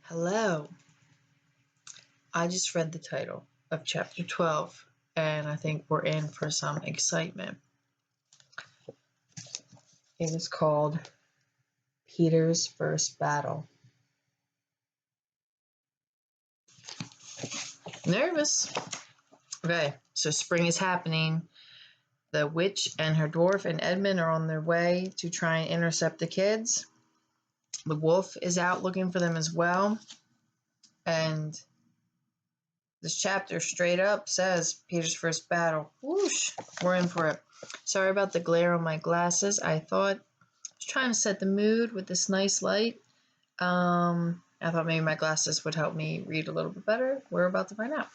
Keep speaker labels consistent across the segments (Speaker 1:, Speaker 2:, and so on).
Speaker 1: Hello. I just read the title of chapter 12, and I think we're in for some excitement. It is called Peter's First Battle. Nervous. Okay, so spring is happening. The witch and her dwarf and Edmund are on their way to try and intercept the kids. The wolf is out looking for them as well. And this chapter straight up says Peter's first battle. Whoosh, we're in for it. Sorry about the glare on my glasses. I was trying to set the mood with this nice light. I thought maybe my glasses would help me read a little bit better. We're about to find out.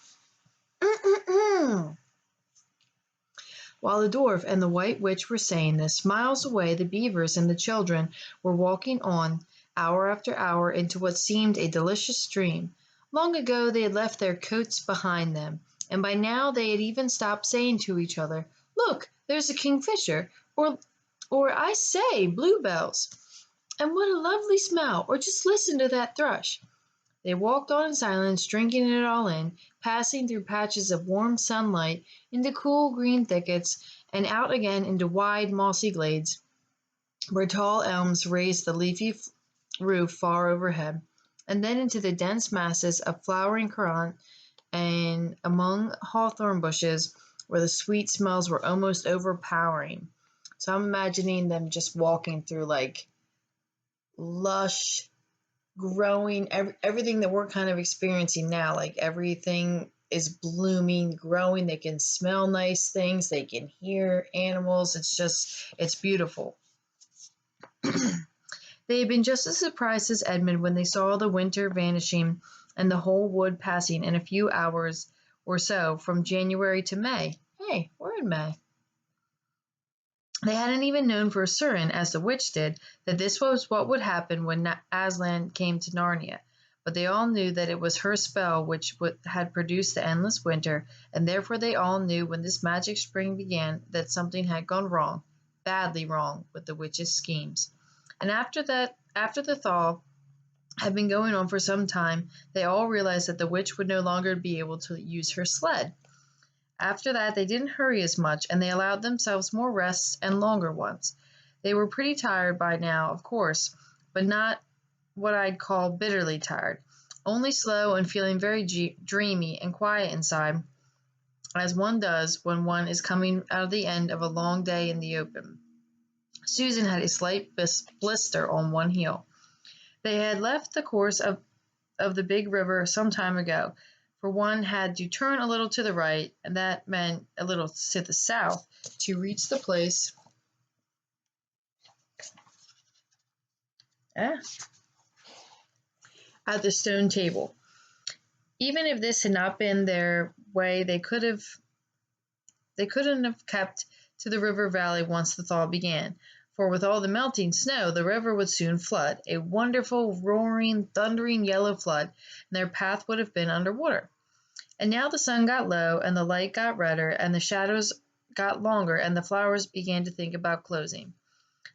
Speaker 1: While the dwarf and the white witch were saying this, miles away the beavers and the children were walking on, hour after hour, into what seemed a delicious dream. Long ago they had left their coats behind them, and by now they had even stopped saying to each other, "Look, there's a kingfisher," or "I say, bluebells, and what a lovely smell," or "Just listen to that thrush." They walked on in silence, drinking it all in, passing through patches of warm sunlight, into cool green thickets, and out again into wide mossy glades, where tall elms raised the leafy roof far overhead, and then into the dense masses of flowering currant and among hawthorn bushes, where the sweet smells were almost overpowering. So I'm imagining them just walking through like lush, growing, everything that we're kind of experiencing now. Like everything is blooming, growing. They can smell nice things. They can hear animals. It's beautiful. They had been just as surprised as Edmund when they saw the winter vanishing and the whole wood passing in a few hours or so from January to May. Hey, we're in May. They hadn't even known for certain, as the witch did, that this was what would happen when Aslan came to Narnia, but they all knew that it was her spell which had produced the endless winter, and therefore they all knew when this magic spring began that something had gone wrong, badly wrong, with the witch's schemes. And after the thaw had been going on for some time, they all realized that the witch would no longer be able to use her sled. After that they didn't hurry as much, and they allowed themselves more rests and longer ones. They were pretty tired by now, of course, but not what I'd call bitterly tired, only slow and feeling very dreamy and quiet inside, as one does when one is coming out of the end of a long day in the open. Susan had a slight blister on one heel. They had left the course of the big river some time ago, for one had to turn a little to the right, and that meant a little to the south, to reach the place at the stone table. Even if this had not been their way, they couldn't have kept to the river valley once the thaw began, for with all the melting snow the river would soon flood, a wonderful, roaring, thundering yellow flood, and their path would have been under water. And now the sun got low, and the light got redder, and the shadows got longer, and the flowers began to think about closing.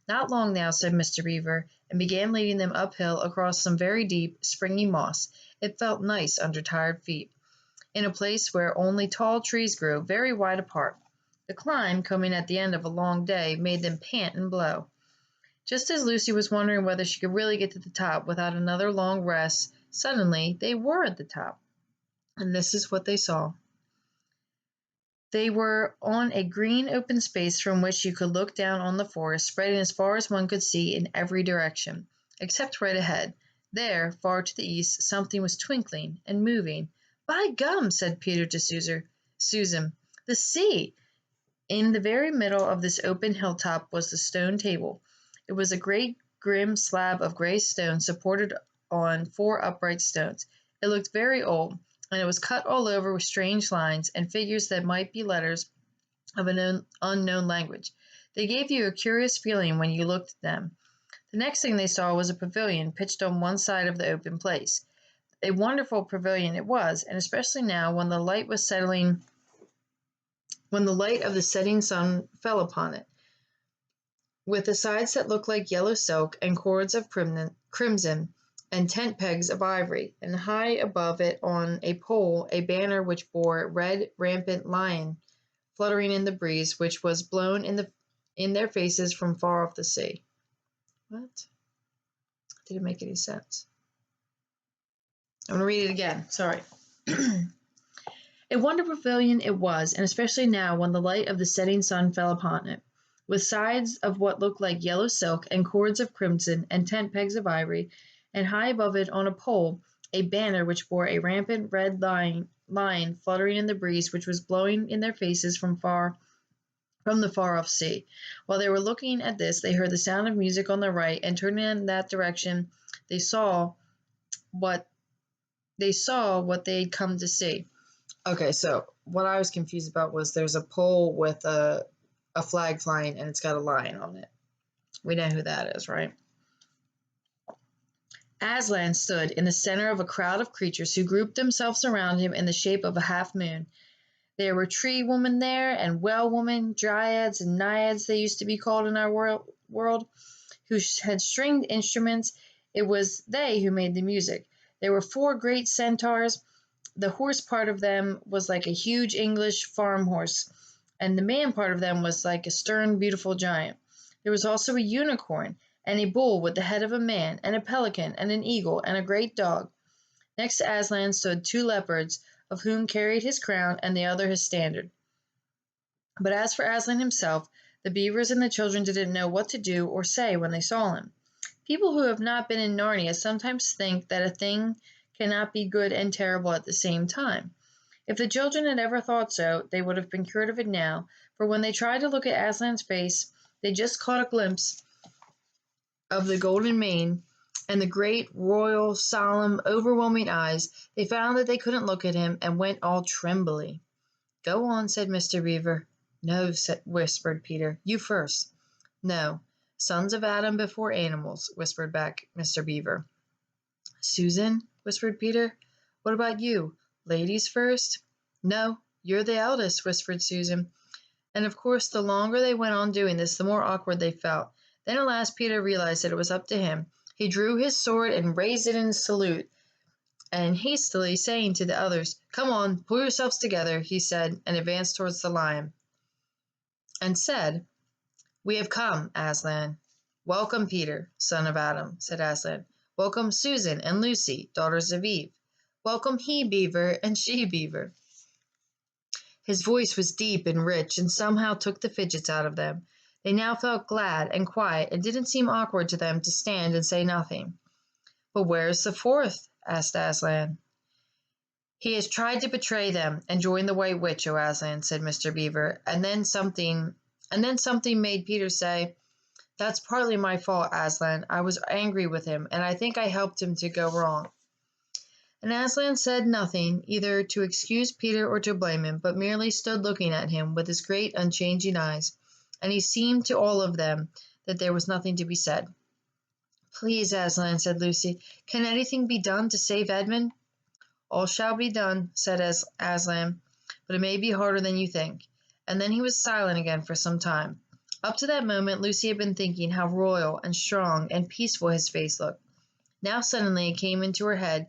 Speaker 1: "Not long now," said Mr. Beaver, and began leading them uphill across some very deep, springy moss. It felt nice under tired feet, in a place where only tall trees grew, very wide apart. The climb, coming at the end of a long day, made them pant and blow. Just as Lucy was wondering whether she could really get to the top without another long rest, suddenly they were at the top. And this is what they saw. They were on a green open space from which you could look down on the forest, spreading as far as one could see in every direction, except right ahead. There, far to the east, something was twinkling and moving. "By gum!" said Peter to Susan. "The sea!" In the very middle of this open hilltop was the stone table. It was a great grim slab of gray stone supported on 4 upright stones. It looked very old, and it was cut all over with strange lines and figures that might be letters of an unknown language. They gave you a curious feeling when you looked at them. The next thing they saw was a pavilion pitched on one side of the open place. A wonderful pavilion it was, and especially now when the light of the setting sun fell upon it, with the sides that looked like yellow silk and cords of crimson, and tent pegs of ivory, and high above it on a pole a banner which bore a red rampant lion fluttering in the breeze, which was blown in their faces from far off the sea. What? Didn't make any sense. I'm going to read it again. Sorry. A wonderful pavilion it was, and especially now when the light of the setting sun fell upon it, with sides of what looked like yellow silk, and cords of crimson, and tent pegs of ivory, and high above it on a pole a banner which bore a rampant red lion fluttering in the breeze, which was blowing in their faces from the far off sea. While they were looking at this, they heard the sound of music on the right, and turning in that direction, they saw what they'd come to see. Okay, so what I was confused about was there's a pole with a flag flying and it's got a lion on it. We know who that is, right? Aslan stood in the center of a crowd of creatures who grouped themselves around him in the shape of a half moon. There were tree women there, and well women, dryads and naiads they used to be called in our world, who had stringed instruments. It was they who made the music. There were 4 great centaurs. The horse part of them was like a huge English farm horse, and the man part of them was like a stern, beautiful giant. There was also a unicorn, and a bull with the head of a man, and a pelican, and an eagle, and a great dog. Next to Aslan stood 2 leopards, of whom carried his crown and the other his standard. But as for Aslan himself, the beavers and the children didn't know what to do or say when they saw him. People who have not been in Narnia sometimes think that a thing cannot be good and terrible at the same time. If the children had ever thought so, they would have been cured of it now, for when they tried to look at Aslan's face, they just caught a glimpse of the golden mane and the great, royal, solemn, overwhelming eyes. They found that they couldn't look at him and went all trembly. Go on, said Mr. Beaver. No, whispered Peter. You first. No. Sons of Adam before animals, whispered back Mr. Beaver. Susan, whispered Peter. What about you? Ladies first? No, you're the eldest, whispered Susan. And of course, the longer they went on doing this, the more awkward they felt. Then at last Peter realized that it was up to him. He drew his sword and raised it in salute, and hastily saying to the others, Come on, pull yourselves together, he said, and advanced towards the lion, and said, We have come, Aslan. Welcome, Peter, son of Adam, said Aslan. Welcome, Susan and Lucy, daughters of Eve. Welcome, he-beaver and she-beaver. His voice was deep and rich, and somehow took the fidgets out of them. They now felt glad and quiet, and didn't seem awkward to them to stand and say nothing. But where's the 4th? Asked Aslan. He has tried to betray them and join the White Witch, O Aslan, said Mr. Beaver, and then something made Peter say, That's partly my fault, Aslan. I was angry with him, and I think I helped him to go wrong. And Aslan said nothing, either to excuse Peter or to blame him, but merely stood looking at him with his great unchanging eyes, and he seemed to all of them that there was nothing to be said. Please, Aslan, said Lucy, can anything be done to save Edmund? All shall be done, said Aslan, but it may be harder than you think. And then he was silent again for some time. Up to that moment, Lucy had been thinking how royal and strong and peaceful his face looked. Now suddenly it came into her head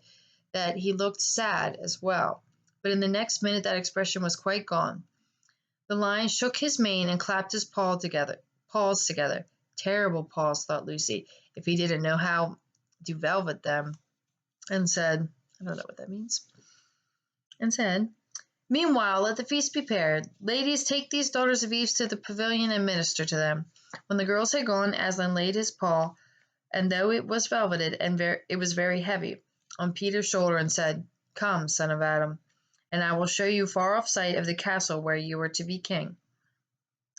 Speaker 1: that he looked sad as well, but in the next minute that expression was quite gone. The lion shook his mane and clapped his paws together. Terrible paws, thought Lucy, if he didn't know how to velvet them, and said, I don't know what that means, and said, Meanwhile, let the feast be prepared. Ladies, take these daughters of Eve to the pavilion and minister to them. When the girls had gone, Aslan laid his paw, and though it was velveted, and it was very heavy, on Peter's shoulder, and said, Come, son of Adam, and I will show you far off sight of the castle where you are to be king.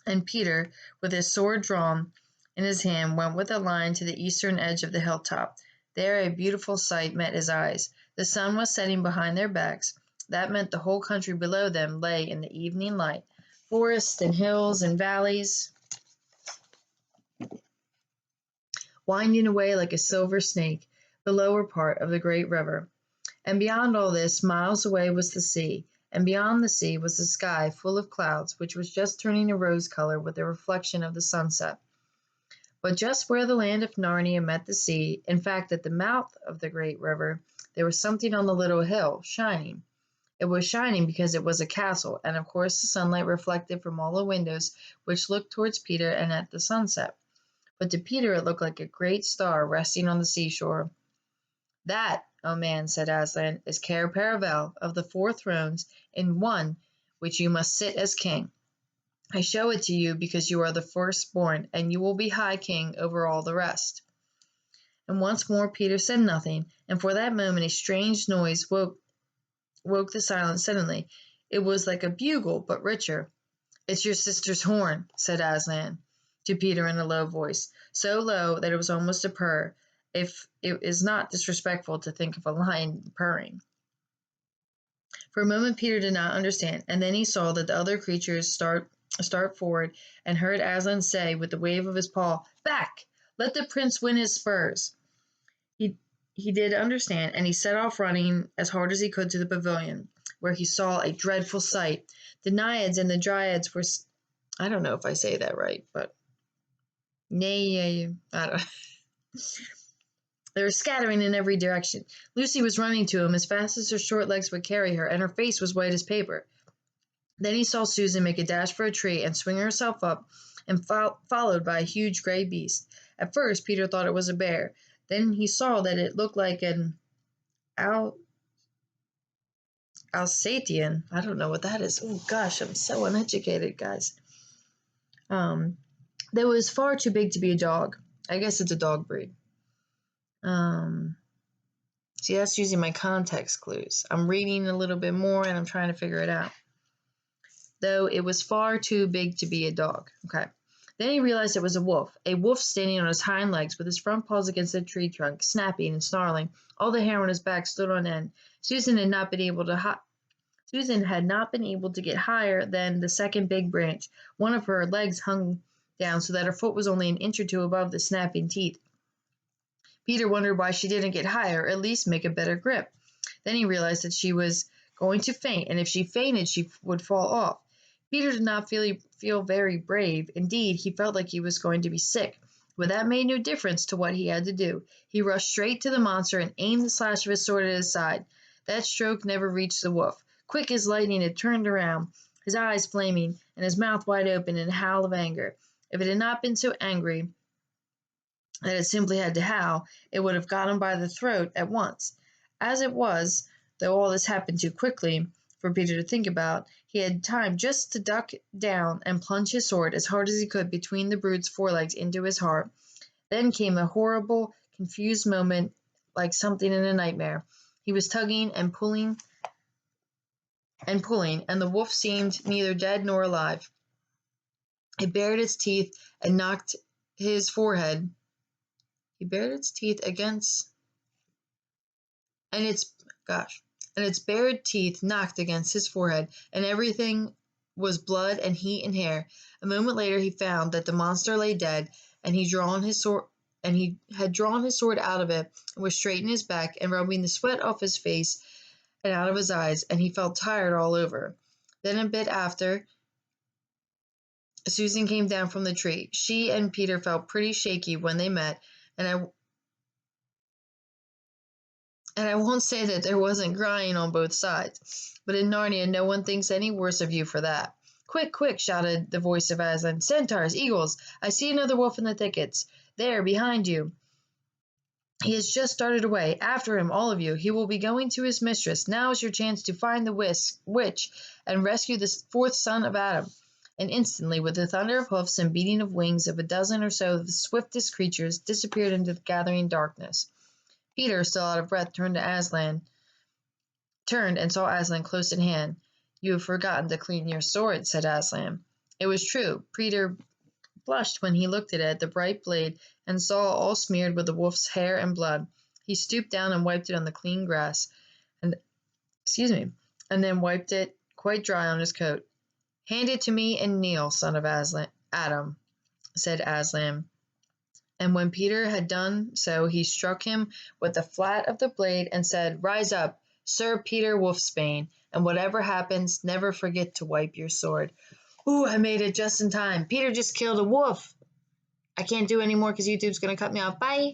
Speaker 1: And Peter, with his sword drawn in his hand, went with the lion to the eastern edge of the hilltop. There a beautiful sight met his eyes. The sun was setting behind their backs. That meant the whole country below them lay in the evening light. Forests and hills and valleys, winding away like a silver snake, the lower part of the great river. And beyond all this, miles away, was the sea, and beyond the sea was the sky full of clouds, which was just turning a rose color with the reflection of the sunset. But just where the land of Narnia met the sea, in fact, at the mouth of the great river, there was something on the little hill, shining. It was shining because it was a castle, and of course the sunlight reflected from all the windows which looked towards Peter and at the sunset. But to Peter it looked like a great star resting on the seashore. "That, O man," said Aslan, "is Cair Paravel of the four thrones, in one which you must sit as king. I show it to you because you are the firstborn, and you will be high king over all the rest." And once more Peter said nothing, and for that moment a strange noise woke the silence suddenly. It was like a bugle, but richer. "It's your sister's horn," said Aslan to Peter in a low voice, so low that it was almost a purr, if it is not disrespectful to think of a lion purring. For a moment Peter did not understand, and then he saw that the other creatures start forward, and heard Aslan say with a wave of his paw, "Back! Let the prince win his spurs." He he did understand, and he set off running as hard as he could to the pavilion, where he saw a dreadful sight. The Naiads and the Dryads were, I don't know if I say that right, but nay, I don't. They were scattering in every direction. Lucy was running to him as fast as her short legs would carry her, and her face was white as paper. Then he saw Susan make a dash for a tree and swing herself up, and followed by a huge gray beast. At first Peter thought it was a bear. Then he saw that it looked like an Alsatian. I don't know what that is. Oh gosh, I'm so uneducated, guys. That was far too big to be a dog. I guess it's a dog breed. See, that's using my context clues. I'm reading a little bit more and I'm trying to figure it out. Though it was far too big to be a dog. Okay. Then he realized it was a wolf standing on his hind legs with his front paws against the tree trunk, snapping and snarling. All the hair on his back stood on end. Susan had not been able to get higher than the second big branch. One of her legs hung down so that her foot was only an inch or two above the snapping teeth. Peter wondered why she didn't get higher, or at least make a better grip. Then he realized that she was going to faint, and if she fainted, she would fall off. Peter did not feel very brave. Indeed, he felt like he was going to be sick. But that made no difference to what he had to do. He rushed straight to the monster and aimed the slash of his sword at his side. That stroke never reached the wolf. Quick as lightning, it turned around, his eyes flaming, and his mouth wide open in a howl of anger. If it had not been so angry that it simply had to howl, it would have got him by the throat at once. As it was, though all this happened too quickly for Peter to think about, he had time just to duck down and plunge his sword as hard as he could between the brute's forelegs into his heart. Then came a horrible, confused moment like something in a nightmare. He was tugging and pulling, and the wolf seemed neither dead nor alive. It bared its teeth and knocked his forehead. He bared its teeth against, and its bared teeth knocked against his forehead, and everything was blood and heat and hair. A moment later he found that the monster lay dead, and he had drawn his sword out of it, and was straightening his back and rubbing the sweat off his face and out of his eyes, and he felt tired all over. Then a bit after, Susan came down from the tree. She and Peter felt pretty shaky when they met, and I won't say that there wasn't crying on both sides, but in Narnia no one thinks any worse of you for that. "Quick, quick!" shouted the voice of Aslan. "Centaurs, eagles! I see another wolf in the thickets. There, behind you. He has just started away. After him, all of you. He will be going to his mistress. Now is your chance to find the witch and rescue the fourth son of Adam." And instantly, with the thunder of hoofs and beating of wings of a dozen or so of the swiftest creatures disappeared into the gathering darkness. Peter, still out of breath, turned and saw Aslan close at hand. "You have forgotten to clean your sword," said Aslan. It was true. Peter blushed when he looked at the bright blade and saw all smeared with the wolf's hair and blood. He stooped down and wiped it on the clean grass, and then wiped it quite dry on his coat. "Hand it to me and kneel, son of Adam," said Aslan. And when Peter had done so, he struck him with the flat of the blade and said, "Rise up, Sir Peter Wolfsbane, and whatever happens, never forget to wipe your sword." Ooh, I made it just in time. Peter just killed a wolf. I can't do any more because YouTube's going to cut me off. Bye.